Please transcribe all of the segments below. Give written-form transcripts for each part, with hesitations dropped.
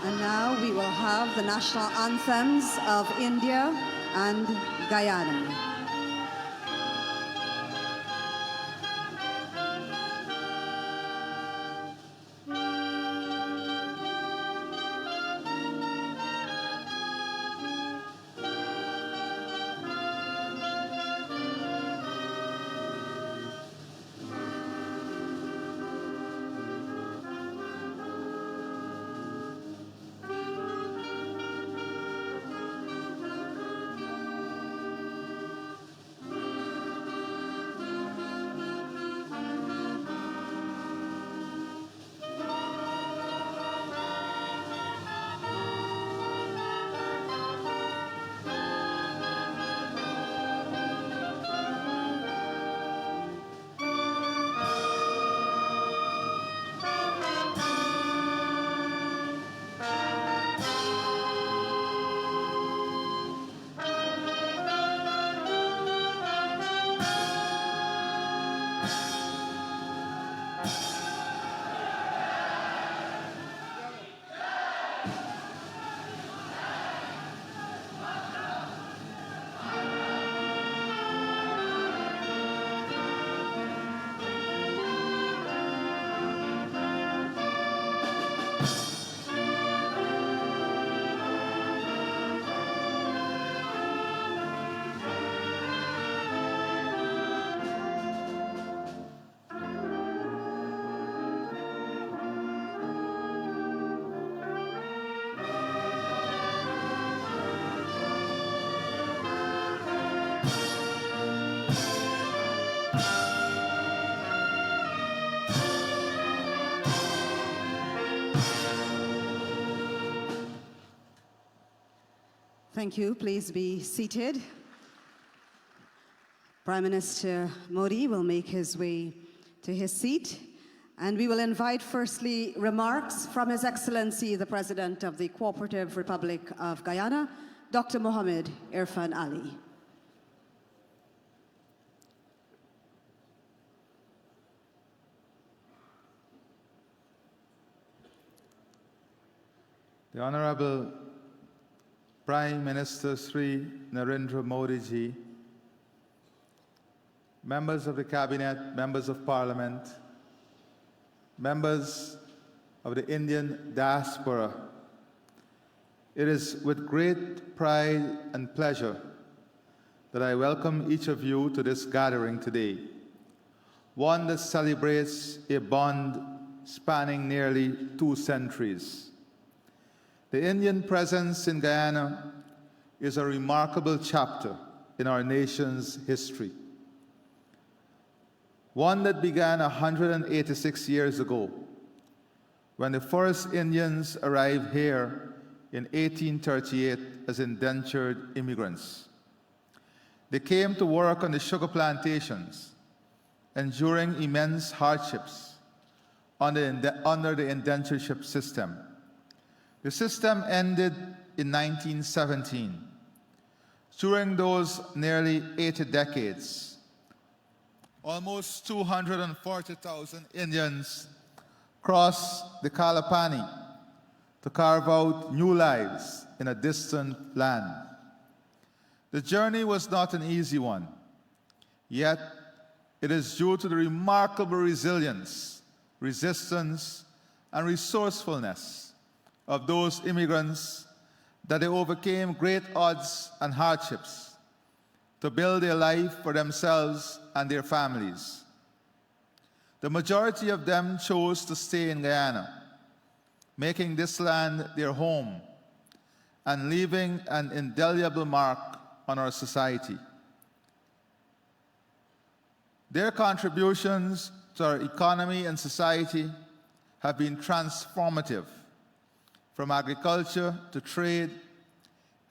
And now we will have the national anthems of India and Guyana. Thank you. Please be seated. Prime Minister Modi will make his way to his seat, and we will invite firstly remarks from His Excellency the President of the Cooperative Republic of Guyana, Dr. Mohamed Irfan Ali. The Honorable Prime Minister Sri Narendra Modi ji, members of the Cabinet, members of Parliament, members of the Indian diaspora, it is with great pride and pleasure that I welcome each of you to this gathering today, one that celebrates a bond spanning nearly 2 centuries. The Indian presence in Guyana is a remarkable chapter in our nation's history, one that began 186 years ago when the first Indians arrived here in 1838 as indentured immigrants. They came to work on the sugar plantations, enduring immense hardships under the indentureship system. The system ended in 1917. During those nearly 80 decades, almost 240,000 Indians crossed the Kalapani to carve out new lives in a distant land. The journey was not an easy one, yet it is due to the remarkable resilience, resistance, and resourcefulness of those immigrants that they overcame great odds and hardships to build a life for themselves and their families. The majority of them chose to stay in Guyana, making this land their home and leaving an indelible mark on our society. Their contributions to our economy and society have been transformative, from agriculture to trade,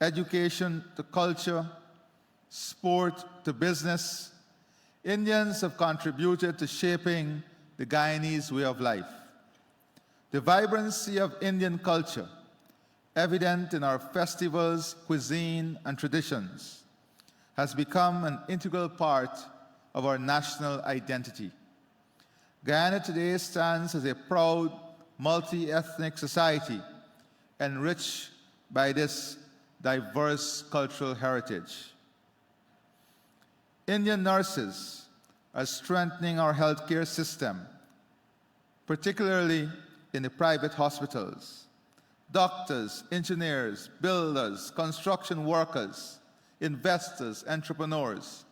education to culture, sport to business. Indians have contributed to shaping the Guyanese way of life. The vibrancy of Indian culture, evident in our festivals, cuisine, and traditions, has become an integral part of our national identity. Guyana today stands as a proud multi-ethnic society, enriched by this diverse cultural heritage. Indian nurses are strengthening our healthcare system, particularly in the private hospitals. Doctors, engineers, builders, construction workers, investors, entrepreneurs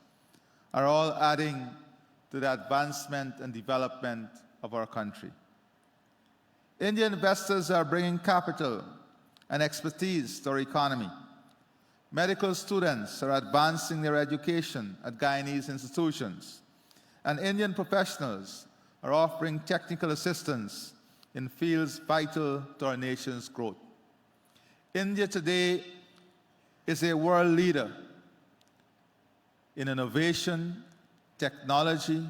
are all adding to the advancement and development of our country. Indian investors are bringing capital and expertise to our economy. Medical students are advancing their education at Guyanese institutions, and Indian professionals are offering technical assistance in fields vital to our nation's growth. India today is a world leader in innovation, technology,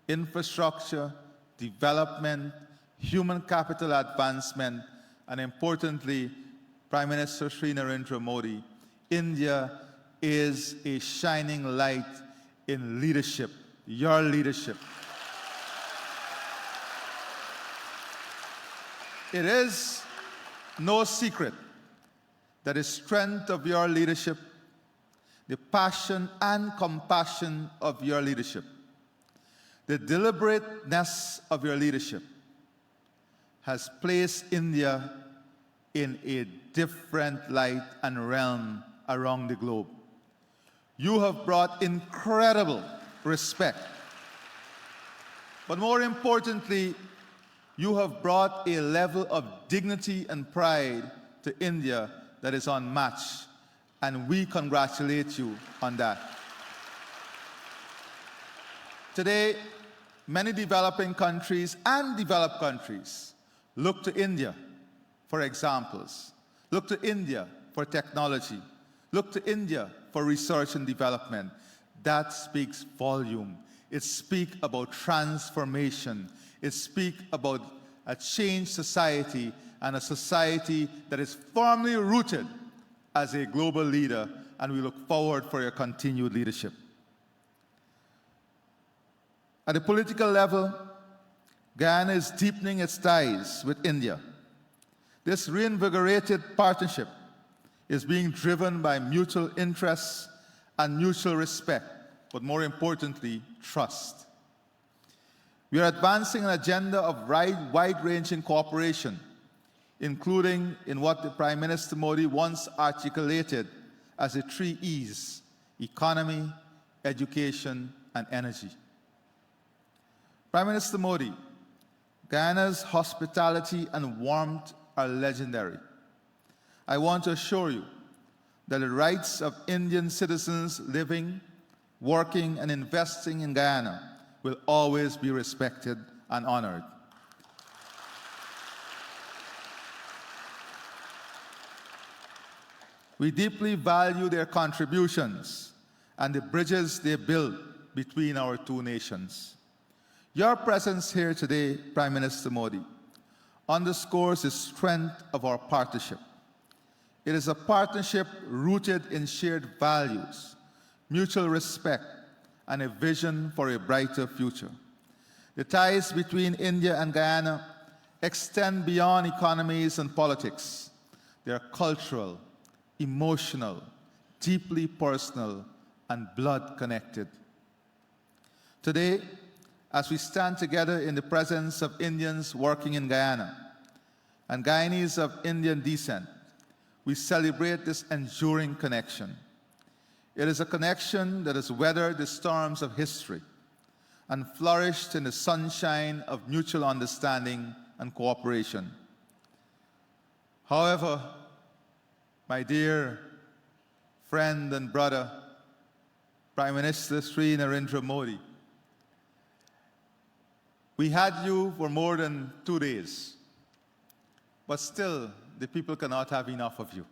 infrastructure, development, human capital advancement, and importantly, Prime Minister Shri Narendra Modi, India is a shining light in leadership, your leadership. It is no secret that the strength of your leadership, the passion and compassion of your leadership, the deliberateness of your leadership has placed India in a different light and realm around the globe. You have brought incredible respect, but more importantly, you have brought a level of dignity and pride to India that is unmatched, and we congratulate you on that. Today, many developing countries and developed countries look to India for examples, look to India for technology, look to India for research and development. That speaks volume. It speaks about transformation. It speaks about a changed society, and a society that is firmly rooted as a global leader, and we look forward for your continued leadership. At the political level, Guyana is deepening its ties with India. This reinvigorated partnership is being driven by mutual interests and mutual respect, but more importantly, trust. We are advancing an agenda of wide-ranging cooperation, including in what the Prime Minister Modi once articulated as the 3 E's: economy, education, and energy. Prime Minister Modi, Guyana's hospitality and warmth are legendary. I want to assure you that the rights of Indian citizens living, working, and investing in Guyana will always be respected and honored. We deeply value their contributions and the bridges they build between our two nations. Your presence here today, Prime Minister Modi, underscores the strength of our partnership. It is a partnership rooted in shared values, mutual respect, and a vision for a brighter future. The ties between India and Guyana extend beyond economies and politics. They are cultural, emotional, deeply personal, and blood-connected. Today, as we stand together in the presence of Indians working in Guyana and Guyanese of Indian descent, we celebrate this enduring connection. It is a connection that has weathered the storms of history and flourished in the sunshine of mutual understanding and cooperation. However, my dear friend and brother, Prime Minister Shri Narendra Modi, we had you for more than 2 days, but still the people cannot have enough of you.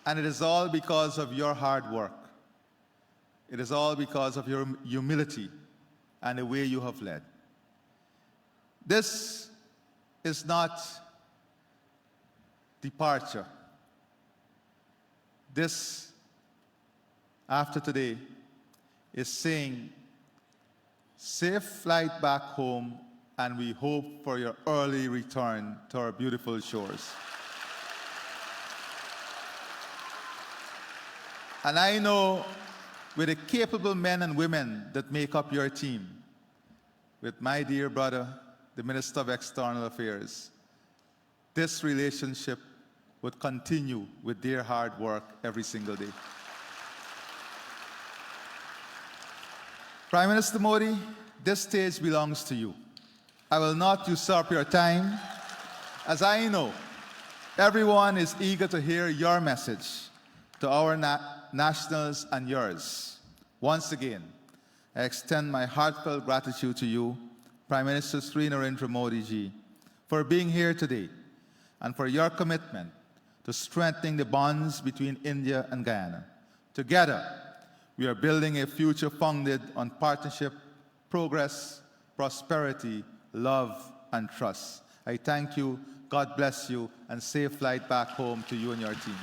And it is all because of your hard work. It is all because of your humility and the way you have led. This is not departure. This, after today, is saying safe flight back home, and we hope for your early return to our beautiful shores. And I know with the capable men and women that make up your team, with my dear brother, the Minister of External Affairs, this relationship would continue with their hard work every single day. Prime Minister Modi, this stage belongs to you. I will not usurp your time, as I know everyone is eager to hear your message to our nationals and yours. Once again, I extend my heartfelt gratitude to you, Prime Minister Sri Narendra Modi ji, for being here today and for your commitment to strengthening the bonds between India and Guyana. Together, we are building a future founded on partnership, progress, prosperity, love, and trust. I thank you, God bless you, and safe flight back home to you and your team.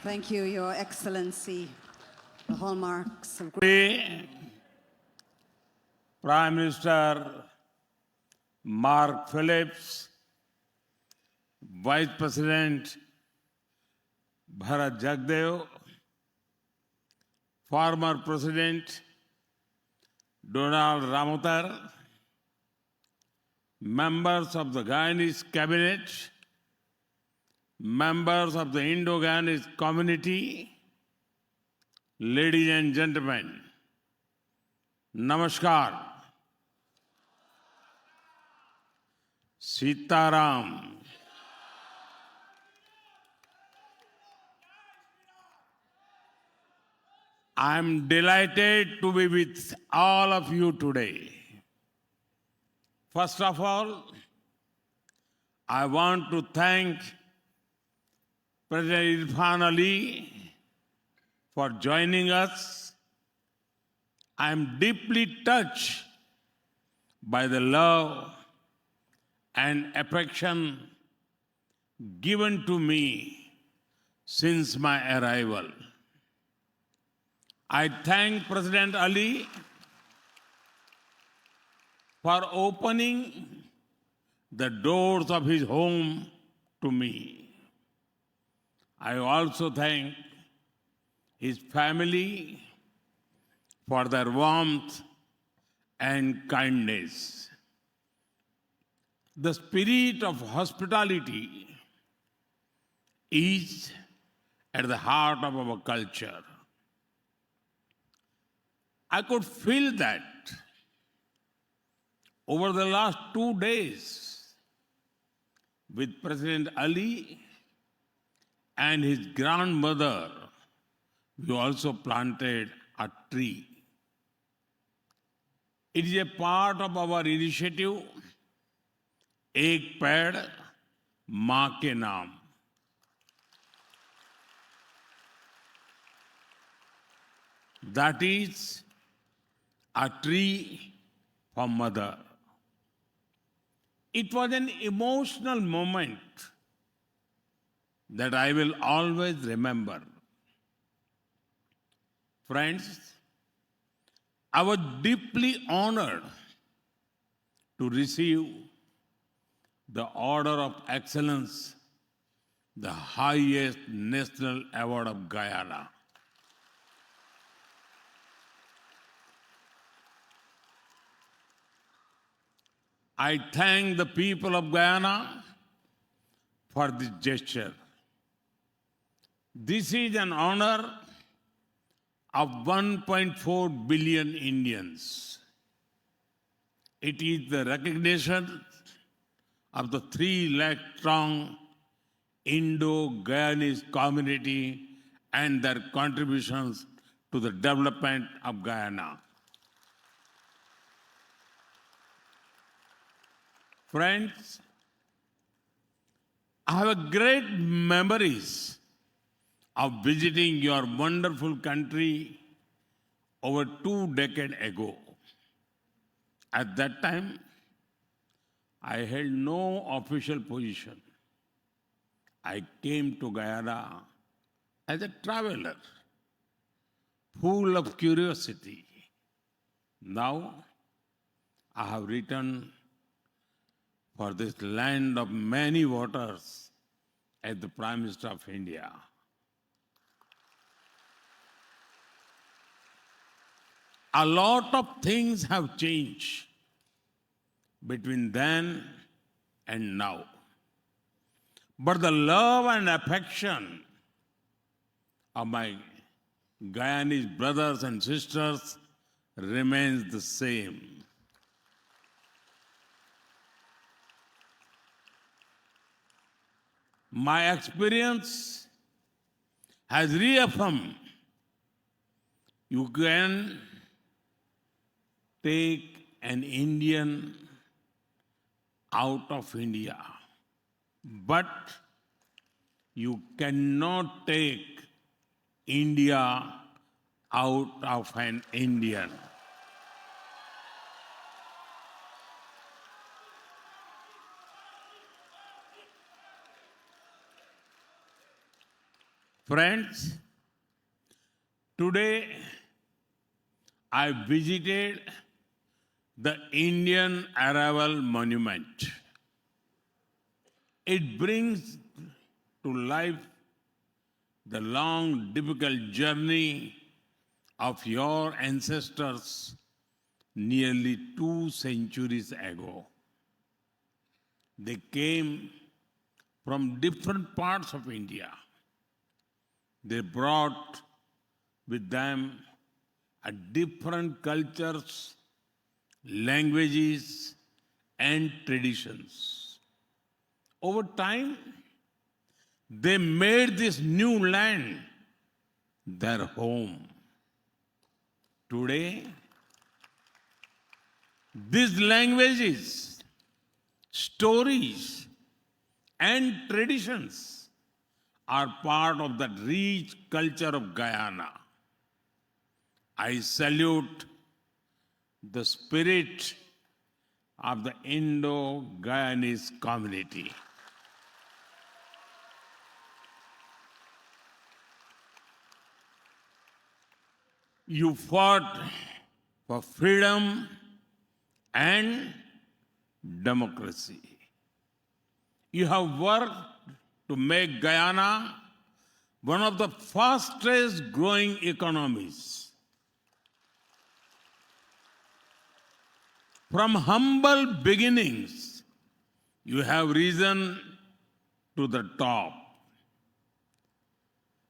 Thank you, Your Excellency. The hallmarks of Prime Minister Mark Phillips, Vice President Bharat Jagdev, former President Donald Ramotar, members of the Guyanese Cabinet, members of the Indo-Guyanese community, ladies and gentlemen, Namaskar. Sitaram. I'm delighted to be with all of you today. First of all, I want to thank President Irfan Ali for joining us. I am deeply touched by the love and affection given to me since my arrival. I thank President Ali for opening the doors of his home to me. I also thank his family for their warmth and kindness. The spirit of hospitality is at the heart of our culture. I could feel that over the last 2 days with President Ali and his grandmother. We also planted a tree. It is a part of our initiative, Ek Ped Maa Ke Naam. That is a tree for mother. It was an emotional moment that I will always remember. Friends, I was deeply honored to receive the Order of Excellence, the highest national award of Guyana. I thank the people of Guyana for this gesture. This is an honor of 1.4 billion Indians. It is the recognition of the 3 lakh strong Indo-Guyanese community and their contributions to the development of Guyana. Friends, I have great memories of visiting your wonderful country over 2 decades ago. At that time, I held no official position. I came to Guyana as a traveler. full of curiosity. Now, I have returned for this land of many waters as the Prime Minister of India. A lot of things have changed between then and now. But the love and affection of my Guyanese brothers and sisters remains the same. My experience has reaffirmed you can take an Indian out of India, but you cannot take India out of an Indian. Friends, today I visited the Indian Arrival Monument. It brings to life the long, difficult journey of your ancestors nearly 2 centuries ago. They came from different parts of India. They brought with them a different cultures, languages, and traditions. Over time, they made this new land their home. Today, these languages, stories, and traditions are part of the rich culture of Guyana. I salute the spirit of the Indo-Guyanese community. You fought for freedom and democracy. You have worked to make Guyana one of the fastest growing economies. From humble beginnings, you have risen to the top.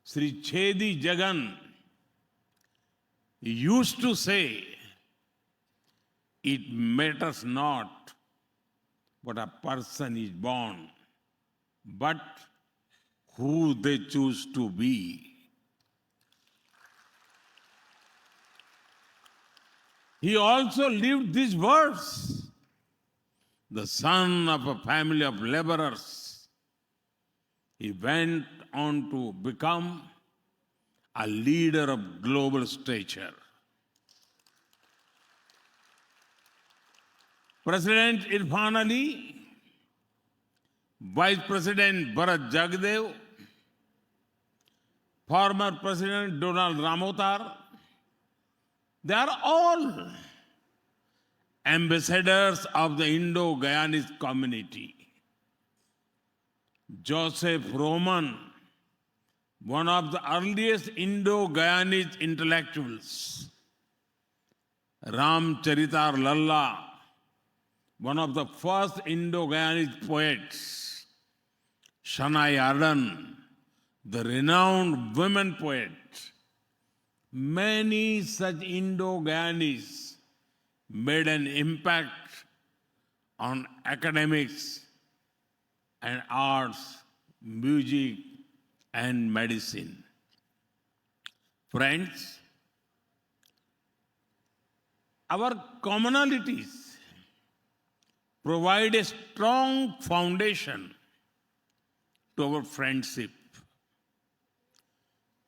Sri Chedi Jagan used to say, it matters not what a person is born, but who they choose to be. He also lived these words. The son of a family of laborers, he went on to become a leader of global stature. President Irfan Ali, Vice President Bharat Jagdev, former President Donald Ramotar, they are all ambassadors of the Indo-Guyanese community. Joseph Roman, one of the earliest Indo-Guyanese intellectuals. Ramcharitar Lalla, one of the first Indo-Guyanese poets. Shania Arden, the renowned women poet. Many such Indo-Guyanese made an impact on academics and arts, music, and medicine. Friends, our commonalities provide a strong foundation to our friendship.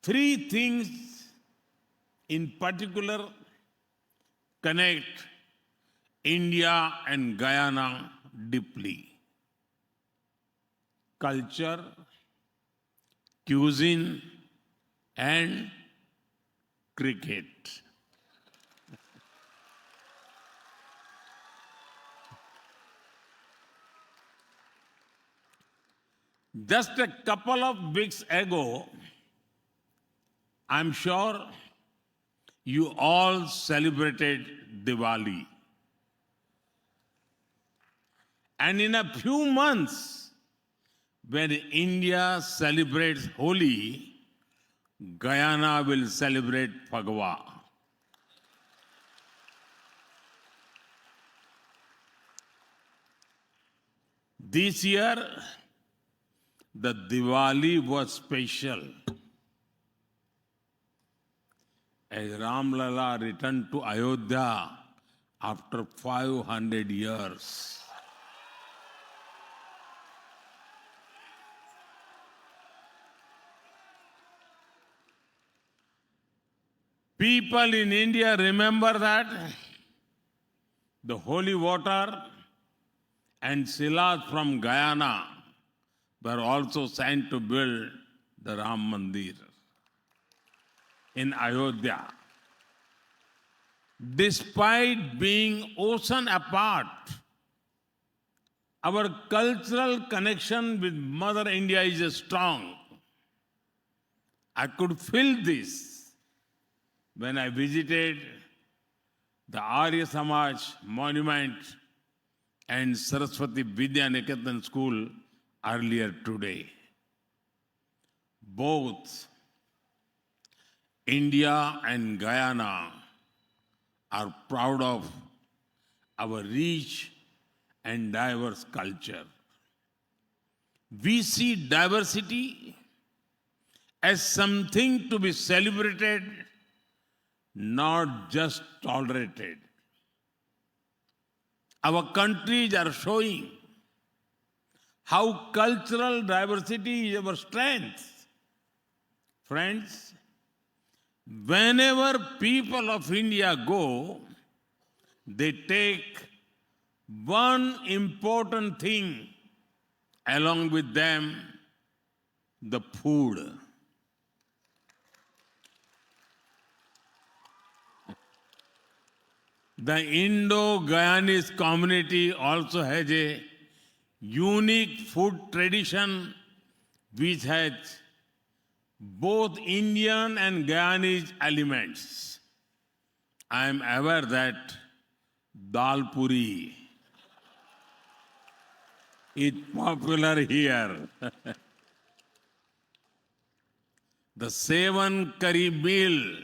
3 things in particular connect India and Guyana deeply: culture, cuisine, and cricket. Just a couple of weeks ago, I'm sure you all celebrated Diwali. And in a few months, when India celebrates Holi, Guyana will celebrate Phagwa. This year, the Diwali was special. As Ram Lala returned to Ayodhya after 500 years. People in India remember that the holy water and silas from Guyana were also sent to build the Ram Mandir in Ayodhya. Despite being ocean apart, our cultural connection with Mother India is strong. I could feel this when I visited the Arya Samaj monument and Saraswati Vidya Niketan school earlier today. Both India and Guyana are proud of our rich and diverse culture. We see diversity as something to be celebrated, not just tolerated. Our countries are showing how cultural diversity is our strength. Friends, whenever people of India go, they take one important thing along with them, the food. The Indo-Guyanese community also has a unique food tradition which has both Indian and Guyanese elements. I am aware that dal puri is popular here. The 7 curry meal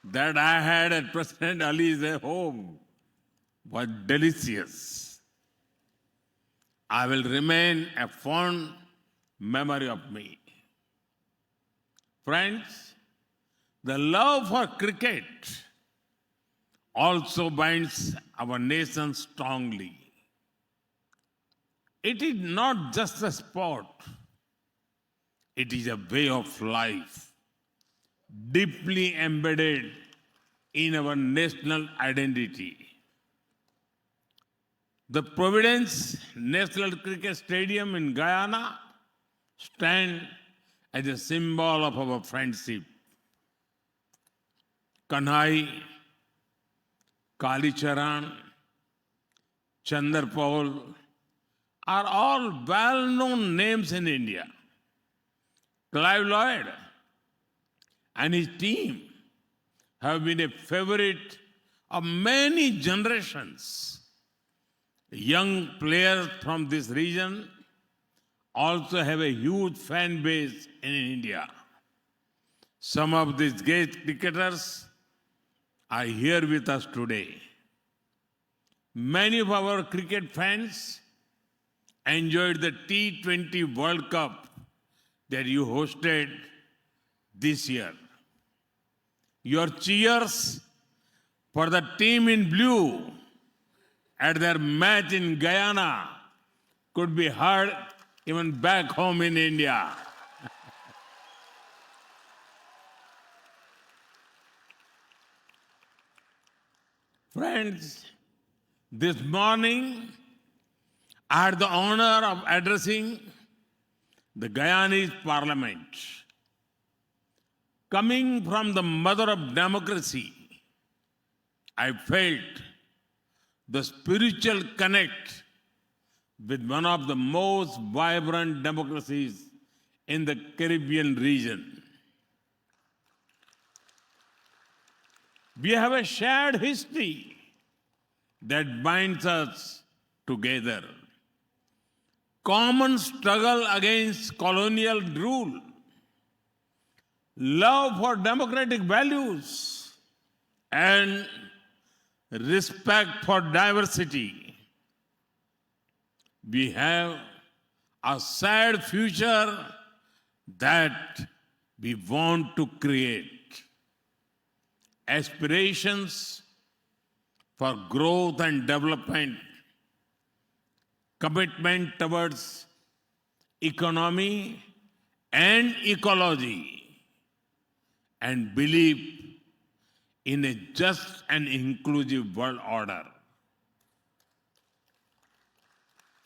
that I had at President Ali's home was delicious. I will remain a fond memory of me. Friends, the love for cricket also binds our nation strongly. It is not just a sport, it is a way of life, deeply embedded in our national identity. The Providence National Cricket Stadium in Guyana stands as a symbol of our friendship. Kanhai, Kalicharan, Chandarpaul are all well-known names in India. Clive Lloyd and his team have been a favorite of many generations. Young players from this region also have a huge fan base in India. Some of these great cricketers are here with us today. Many of our cricket fans enjoyed the T20 World Cup that you hosted this year. Your cheers for the team in blue at their match in Guyana could be heard even back home in India. Friends, this morning I had the honor of addressing the Guyanese Parliament. Coming from the mother of democracy, I felt the spiritual connect with one of the most vibrant democracies in the Caribbean region. We have a shared history that binds us together. Common struggle against colonial rule, love for democratic values, and respect for diversity. We have a shared future that we want to create. Aspirations for growth and development, commitment towards economy and ecology, and belief in a just and inclusive world order.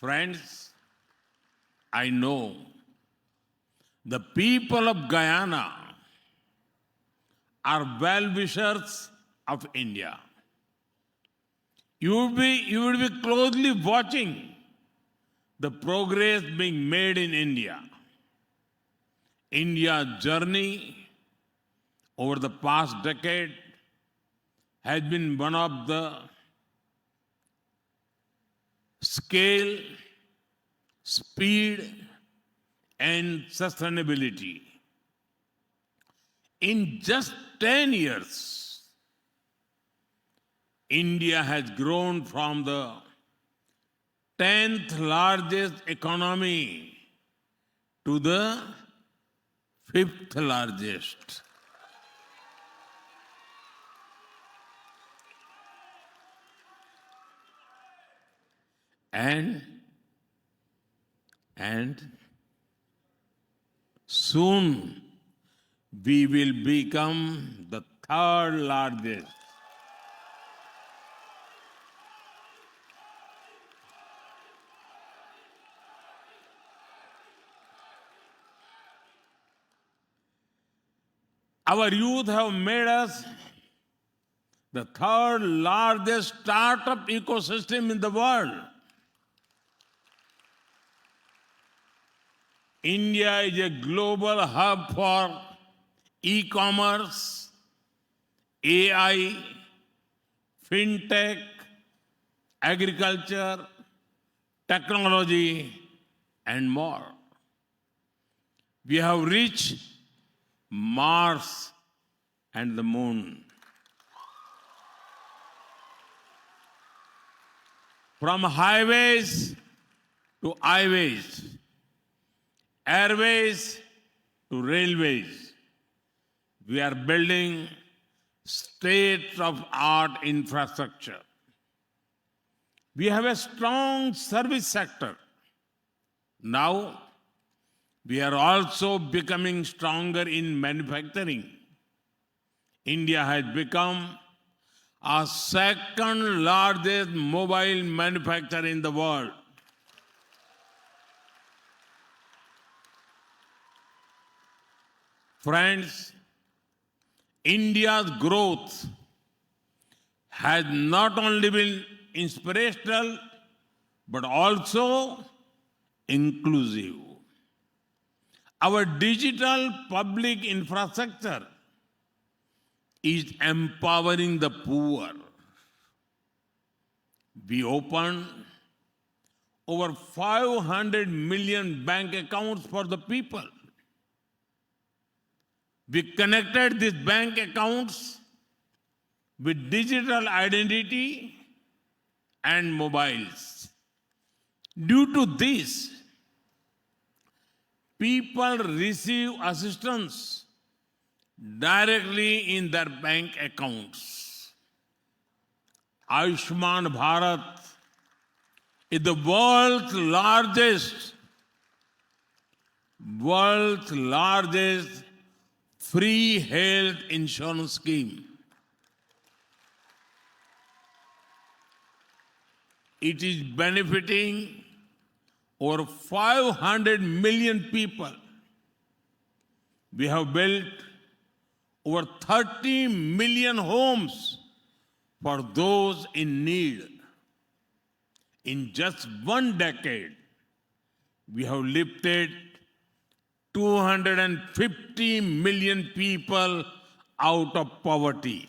Friends, I know the people of Guyana are well-wishers of India. You will be closely watching the progress being made in India. India's journey over the past decade has been one of the scale, speed, and sustainability. In just 10 years, India has grown from the 10th largest economy to the 5th largest. And soon we will become the 3rd largest. Our youth have made us the 3rd largest startup ecosystem in the world. India is a global hub for e-commerce, AI, fintech, agriculture, technology, and more. We have reached Mars and the moon. From highways to highways, airways to railways, we are building state-of-art infrastructure. We have a strong service sector. Now, we are also becoming stronger in manufacturing. India has become our 2nd largest mobile manufacturer in the world. Friends, India's growth has not only been inspirational, but also inclusive. Our digital public infrastructure is empowering the poor. We opened over 500 million bank accounts for the people. We connected these bank accounts with digital identity and mobiles. Due to this, people receive assistance directly in their bank accounts. Ayushman Bharat is the world's largest free health insurance scheme. It is benefiting over 500 million people. We have built over 30 million homes for those in need. In just one decade, we have lifted 250 million people out of poverty.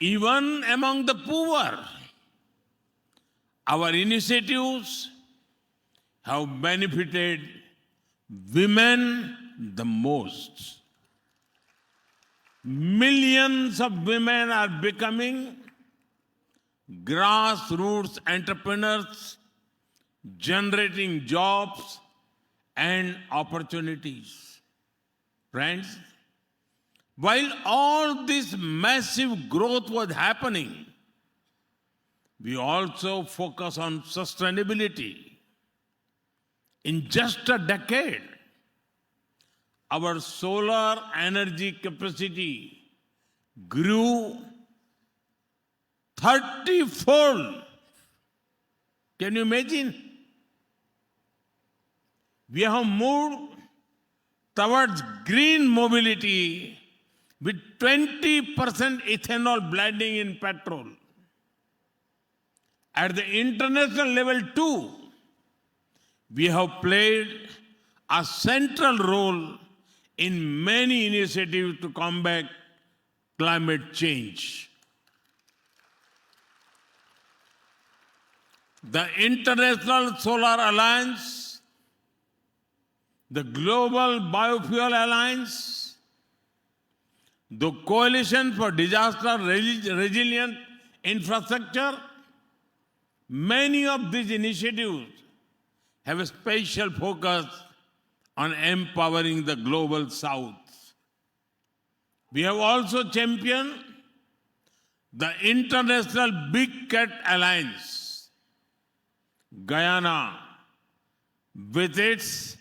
Even among the poor, our initiatives have benefited women the most. Millions of women are becoming grassroots entrepreneurs, generating jobs and opportunities. Friends, while all this massive growth was happening, we also focus on sustainability. In just a decade, our solar energy capacity grew 30-fold. Can you imagine? We have moved towards green mobility with 20% ethanol blending in petrol. At the international level too, we have played a central role in many initiatives to combat climate change. The International Solar Alliance, the Global Biofuel Alliance, the Coalition for Disaster Resilient Infrastructure, many of these initiatives have a special focus on empowering the global south. We have also championed the International Big Cat Alliance. Guyana, with its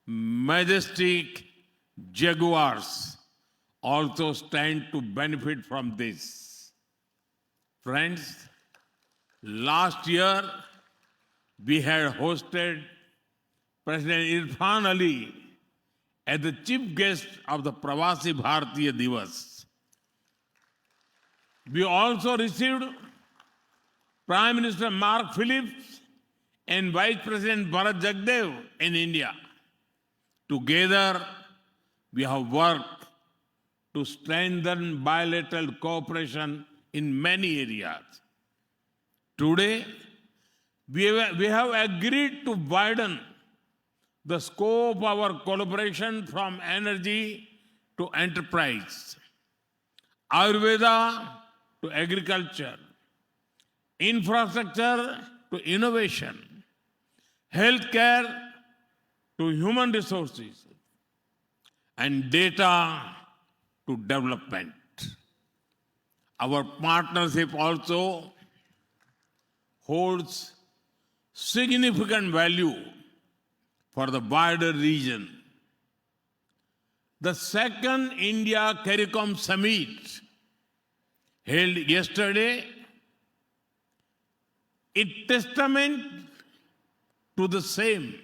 majestic jaguars, also stand to benefit from this. Friends, last year we had hosted President Irfan Ali as the chief guest of the Pravasi Bharatiya Divas. We also received Prime Minister Mark Phillips and Vice President Bharat Jagdev in India. Together, we have worked to strengthen bilateral cooperation in many areas. Today, we have agreed to widen the scope of our collaboration from energy to enterprise, Ayurveda to agriculture, infrastructure to innovation, healthcare to human resources, and data to development. Our partnership also holds significant value for the wider region. The second India CARICOM Summit held yesterday is testament to the same.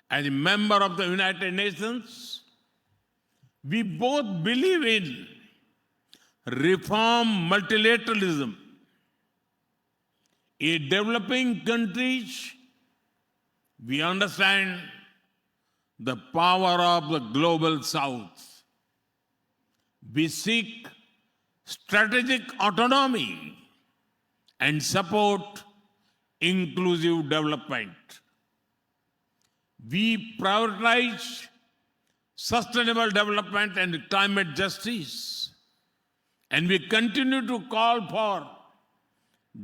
As a member of the United Nations, we both believe in reform multilateralism. In developing countries, we understand the power of the global south. We seek strategic autonomy and support inclusive development. We prioritize sustainable development and climate justice, and we continue to call for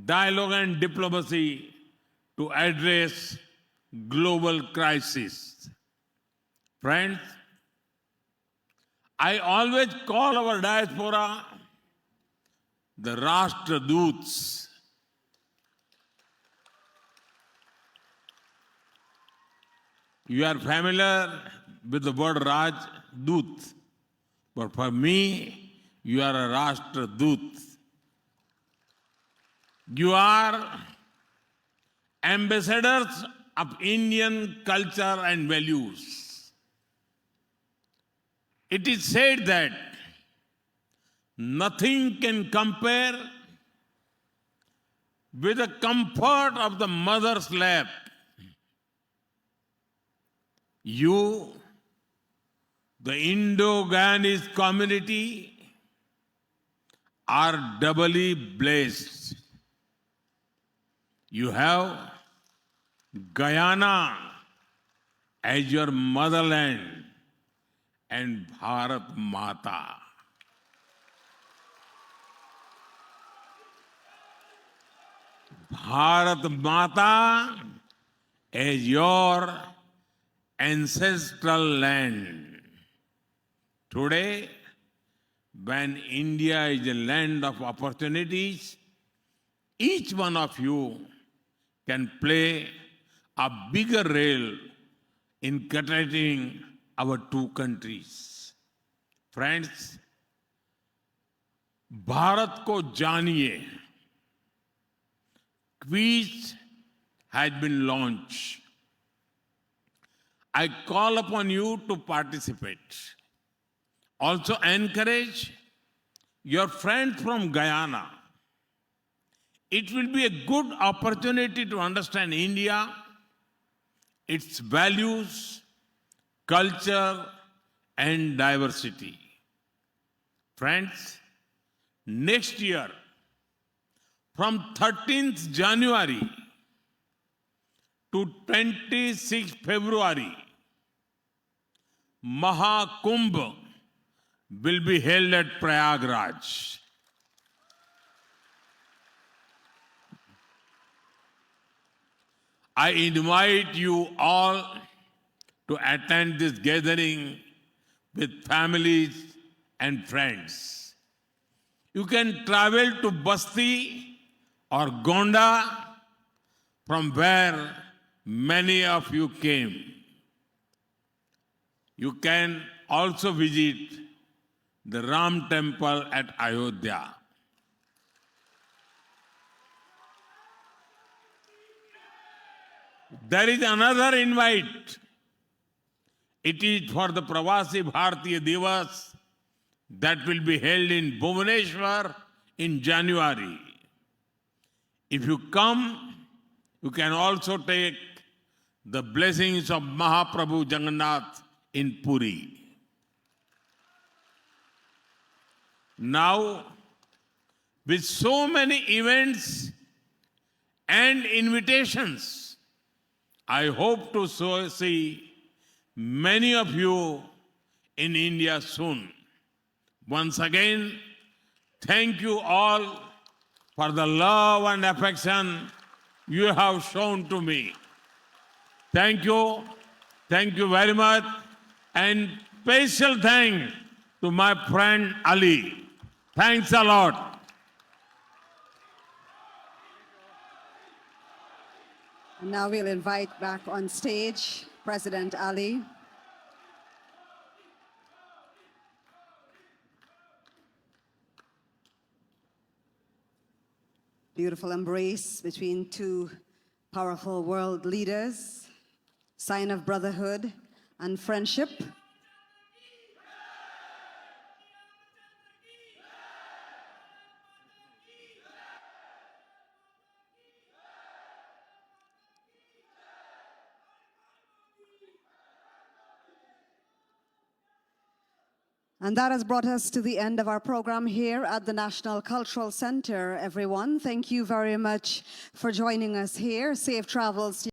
dialogue and diplomacy to address global crisis. Friends, I always call our diaspora the Rashtraduts. You are familiar with the word Rajdut, but for me, you are a Rashtradut. You are ambassadors of Indian culture and values. It is said that nothing can compare with the comfort of the mother's lap. You, the Indo-Guyanese community, are doubly blessed. You have Guyana as your motherland and Bharat Mata. Bharat Mata as your ancestral land. Today, when India is a land of opportunities, each one of you can play a bigger role in connecting our two countries. Friends, Bharat ko janiye quiz has been launched. I call upon you to participate. Also encourage your friends from Guyana. It will be a good opportunity to understand India, its values, culture, and diversity. Friends, next year, from 13th January to 26th February, Mahakumbh will be held at Prayagraj. I invite you all to attend this gathering with families and friends. You can travel to Basti or Gonda, from where many of you came. You can also visit the Ram temple at Ayodhya. There is another invite. It is for the Pravasi Bharatiya Divas that will be held in Bhubaneswar in January. If you come, you can also take the blessings of Mahaprabhu Jagannath in Puri. Now, with so many events and invitations, I hope to see many of you in India soon. Once again, thank you all for the love and affection you have shown to me. Thank you. Thank you very much. And special thanks to my friend Ali. Thanks a lot. And now we'll invite back on stage President Ali. Beautiful embrace between two powerful world leaders, sign of brotherhood and friendship. And that has brought us to the end of our program here at the National Cultural Center, everyone. Thank you very much for joining us here. Safe travels to